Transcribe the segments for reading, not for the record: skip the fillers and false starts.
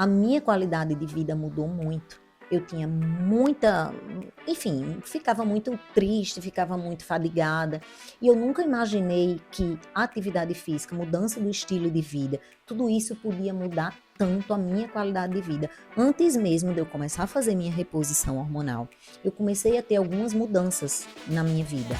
A minha qualidade de vida mudou muito. Eu tinha muita, enfim, ficava muito triste, ficava muito fadigada, e eu nunca imaginei que a atividade física, mudança do estilo de vida, tudo isso podia mudar tanto a minha qualidade de vida. Antes mesmo de eu começar a fazer minha reposição hormonal, eu comecei a ter algumas mudanças na minha vida.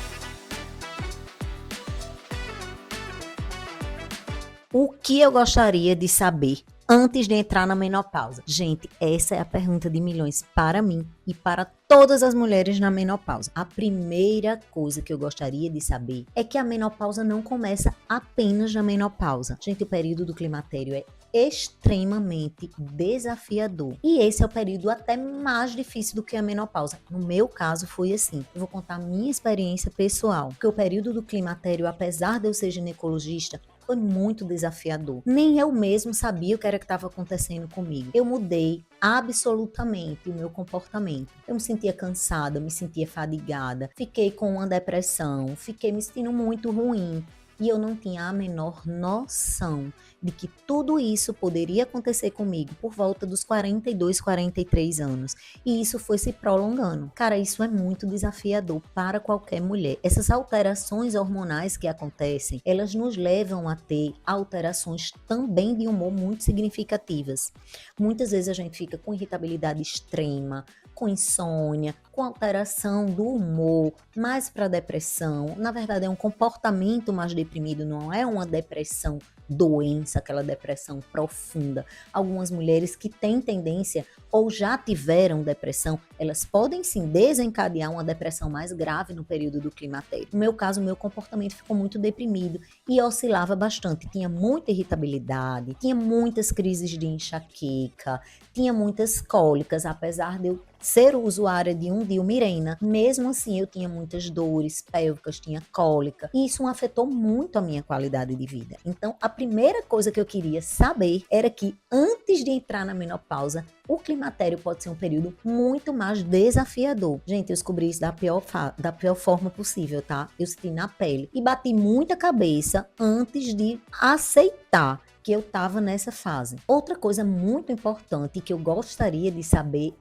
O que eu gostaria de saber antes de entrar na menopausa? Gente, essa é a pergunta de milhões para mim e para todas as mulheres na menopausa. A primeira coisa que eu gostaria de saber é que a menopausa não começa apenas na menopausa. Gente, o período do climatério é extremamente desafiador. E esse é o período até mais difícil do que a menopausa. No meu caso foi assim. Eu vou contar a minha experiência pessoal, porque o período do climatério, apesar de eu ser ginecologista, foi muito desafiador. Nem eu mesmo sabia o que era que estava acontecendo comigo. Eu mudei absolutamente o meu comportamento. Eu me sentia cansada, me sentia fadigada, fiquei com uma depressão, fiquei me sentindo muito ruim. E eu não tinha a menor noção de que tudo isso poderia acontecer comigo por volta dos 42, 43 anos. E isso foi se prolongando. Cara, isso é muito desafiador para qualquer mulher. Essas alterações hormonais que acontecem, elas nos levam a ter alterações também de humor muito significativas. Muitas vezes a gente fica com irritabilidade extrema, com insônia, com alteração do humor, mais para depressão. Na verdade, é um comportamento mais deprimido, não é uma depressão doença, aquela depressão profunda. Algumas mulheres que têm tendência ou já tiveram depressão, elas podem sim desencadear uma depressão mais grave no período do climatério. No meu caso, o meu comportamento ficou muito deprimido e oscilava bastante. Tinha muita irritabilidade, tinha muitas crises de enxaqueca, tinha muitas cólicas, apesar de eu ser usuária de um Mirena, mesmo assim eu tinha muitas dores pélvicas, tinha cólica, e isso afetou muito a minha qualidade de vida. Então, a primeira coisa que eu queria saber era que antes de entrar na menopausa, o climatério pode ser um período muito mais desafiador. Gente, eu descobri isso da pior forma possível, tá? Eu senti na pele e bati muita cabeça antes de aceitar que eu estava nessa fase. Outra coisa muito importante que eu gostaria de saber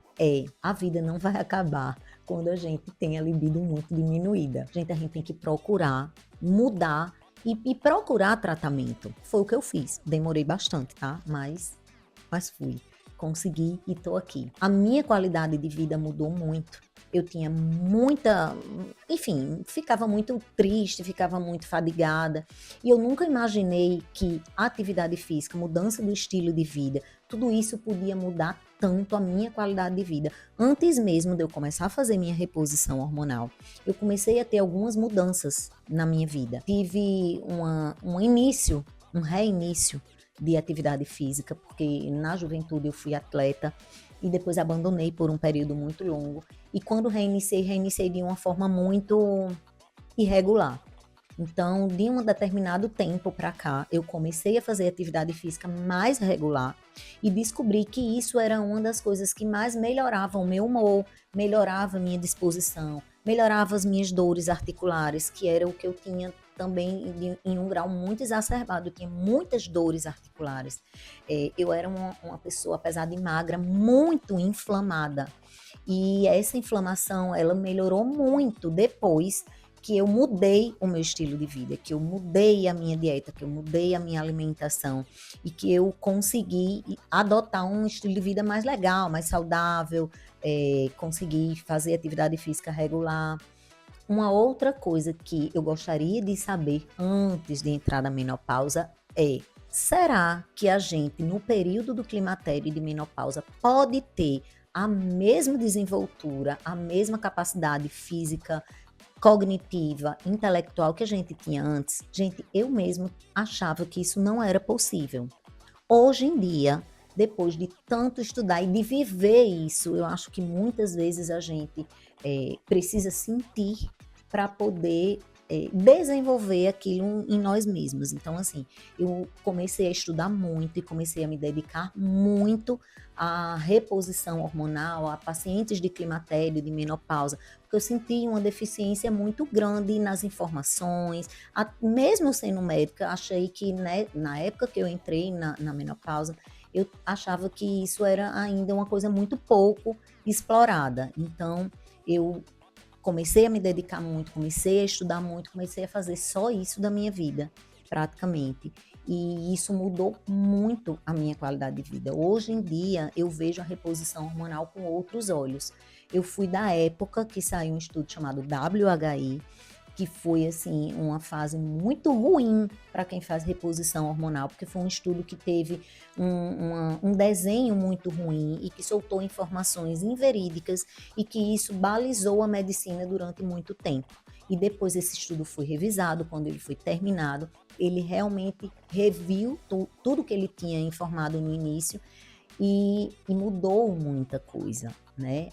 a vida não vai acabar quando a gente tem a libido muito diminuída. A gente tem que procurar mudar e procurar tratamento. Foi o que eu fiz. Demorei bastante, tá? Mas fui. Consegui e tô aqui. A minha qualidade de vida mudou muito. Eu tinha muita, enfim, ficava muito triste, ficava muito fadigada. E eu nunca imaginei que a atividade física, mudança do estilo de vida, tudo isso podia mudar tanto a minha qualidade de vida. Antes mesmo de eu começar a fazer minha reposição hormonal, eu comecei a ter algumas mudanças na minha vida. Tive um início, um reinício de atividade física, porque na juventude eu fui atleta e depois abandonei por um período muito longo. E quando reiniciei de uma forma muito irregular. Então, de um determinado tempo para cá, eu comecei a fazer atividade física mais regular e descobri que isso era uma das coisas que mais melhorava o meu humor, melhorava a minha disposição, melhorava as minhas dores articulares, que era o que eu tinha também em um grau muito exacerbado. Eu tinha muitas dores articulares. Eu era uma pessoa, apesar de magra, muito inflamada. E essa inflamação, ela melhorou muito depois que eu mudei o meu estilo de vida, que eu mudei a minha dieta, que eu mudei a minha alimentação e que eu consegui adotar um estilo de vida mais legal, mais saudável, consegui fazer atividade física regular. Uma outra coisa que eu gostaria de saber antes de entrar na menopausa é: será que a gente, no período do climatério e de menopausa, pode ter a mesma desenvoltura, a mesma capacidade física, cognitiva, intelectual que a gente tinha antes? Gente, eu mesmo achava que isso não era possível. Hoje em dia, depois de tanto estudar e de viver isso, eu acho que muitas vezes a gente precisa sentir para poder desenvolver aquilo em nós mesmos. Então, assim, eu comecei a estudar muito e comecei a me dedicar muito à reposição hormonal, a pacientes de climatério, de menopausa, porque eu senti uma deficiência muito grande nas informações. Mesmo sendo médica, achei que, né, na época que eu entrei na menopausa, eu achava que isso era ainda uma coisa muito pouco explorada. Então, eu comecei a me dedicar muito, comecei a estudar muito, comecei a fazer só isso da minha vida, praticamente. E isso mudou muito a minha qualidade de vida. Hoje em dia, eu vejo a reposição hormonal com outros olhos. Eu fui da época que saiu um estudo chamado WHI, que foi assim uma fase muito ruim para quem faz reposição hormonal, porque foi um estudo que teve um desenho muito ruim e que soltou informações inverídicas e que isso balizou a medicina durante muito tempo. E depois esse estudo foi revisado, quando ele foi terminado, ele realmente reviu tudo que ele tinha informado no início e mudou muita coisa, né?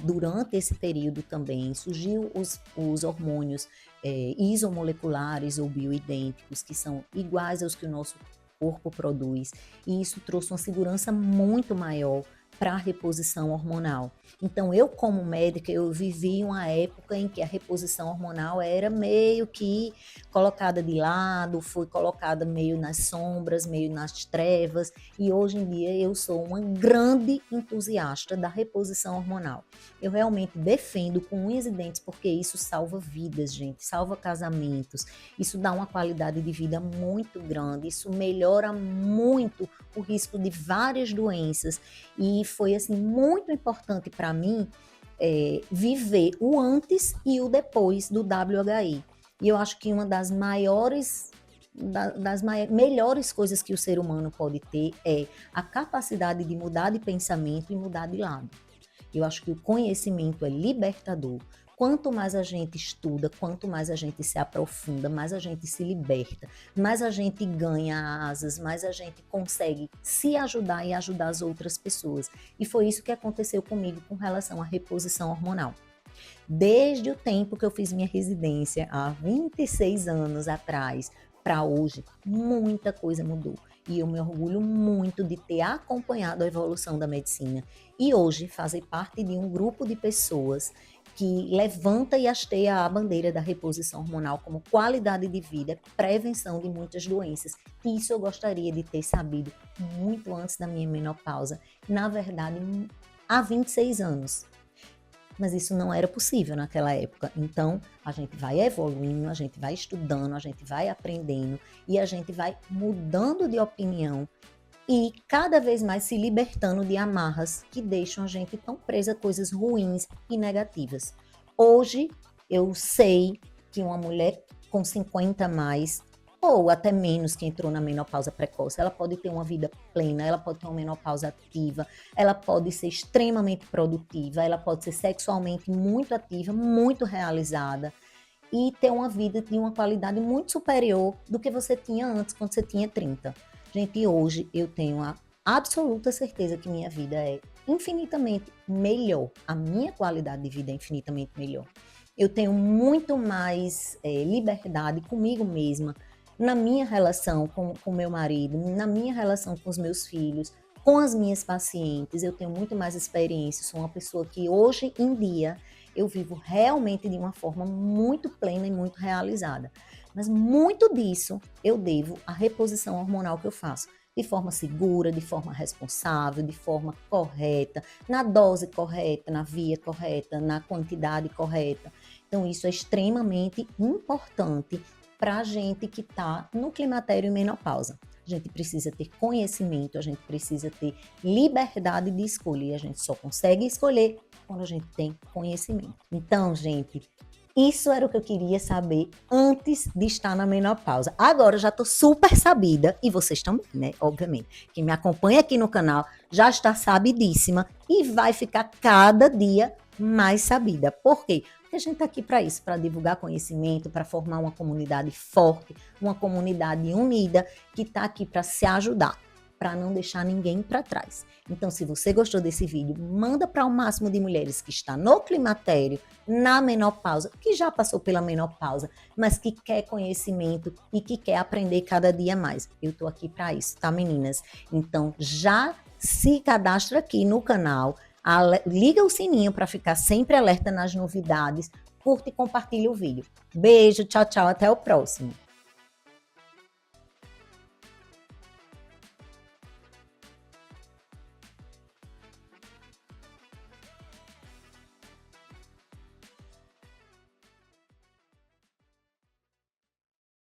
Durante esse período também surgiu os hormônios isomoleculares ou bioidênticos, que são iguais aos que o nosso corpo produz, e isso trouxe uma segurança muito maior para a reposição hormonal. Então, eu como médica, eu vivi uma época em que a reposição hormonal era meio que colocada de lado, foi colocada meio nas sombras, meio nas trevas, e hoje em dia eu sou uma grande entusiasta da reposição hormonal. Eu realmente defendo com unhas e dentes, porque isso salva vidas, gente, salva casamentos, isso dá uma qualidade de vida muito grande, isso melhora muito o risco de várias doenças, e foi assim muito importante para mim viver o antes e o depois do WHI. E eu acho que uma das melhores coisas que o ser humano pode ter é a capacidade de mudar de pensamento e mudar de lado. Eu acho que o conhecimento é libertador. Quanto mais a gente estuda, quanto mais a gente se aprofunda, mais a gente se liberta, mais a gente ganha asas, mais a gente consegue se ajudar e ajudar as outras pessoas. E foi isso que aconteceu comigo com relação à reposição hormonal. Desde o tempo que eu fiz minha residência, há 26 anos atrás, para hoje, muita coisa mudou. E eu me orgulho muito de ter acompanhado a evolução da medicina. E hoje fazer parte de um grupo de pessoas que levanta e hasteia a bandeira da reposição hormonal como qualidade de vida, prevenção de muitas doenças. Isso eu gostaria de ter sabido muito antes da minha menopausa, na verdade, há 26 anos. Mas isso não era possível naquela época. Então, a gente vai evoluindo, a gente vai estudando, a gente vai aprendendo e a gente vai mudando de opinião e cada vez mais se libertando de amarras que deixam a gente tão presa a coisas ruins e negativas. Hoje, eu sei que uma mulher com 50 a mais, ou até menos, que entrou na menopausa precoce, ela pode ter uma vida plena, ela pode ter uma menopausa ativa, ela pode ser extremamente produtiva, ela pode ser sexualmente muito ativa, muito realizada e ter uma vida de uma qualidade muito superior do que você tinha antes, quando você tinha 30. Gente, hoje eu tenho a absoluta certeza que minha vida é infinitamente melhor. A minha qualidade de vida é infinitamente melhor. Eu tenho muito mais liberdade comigo mesma, na minha relação com meu marido, na minha relação com os meus filhos, com as minhas pacientes. Eu tenho muito mais experiência. Sou uma pessoa que hoje em dia eu vivo realmente de uma forma muito plena e muito realizada. Mas muito disso eu devo à reposição hormonal que eu faço, de forma segura, de forma responsável, de forma correta, na dose correta, na via correta, na quantidade correta. Então isso é extremamente importante para a gente que está no climatério e menopausa. A gente precisa ter conhecimento, a gente precisa ter liberdade de escolha e a gente só consegue escolher quando a gente tem conhecimento. Então, gente, isso era o que eu queria saber antes de estar na menopausa. Agora eu já estou super sabida, e vocês também, né? Obviamente. Quem me acompanha aqui no canal já está sabidíssima e vai ficar cada dia mais sabida. Por quê? Porque a gente está aqui para isso, para divulgar conhecimento, para formar uma comunidade forte, uma comunidade unida, que está aqui para se ajudar, para não deixar ninguém para trás. Então, se você gostou desse vídeo, manda para o máximo de mulheres que está no climatério, na menopausa, que já passou pela menopausa, mas que quer conhecimento e que quer aprender cada dia mais. Eu estou aqui para isso, tá, meninas? Então, já se cadastra aqui no canal, liga o sininho para ficar sempre alerta nas novidades, curte e compartilha o vídeo. Beijo, tchau, tchau, até o próximo.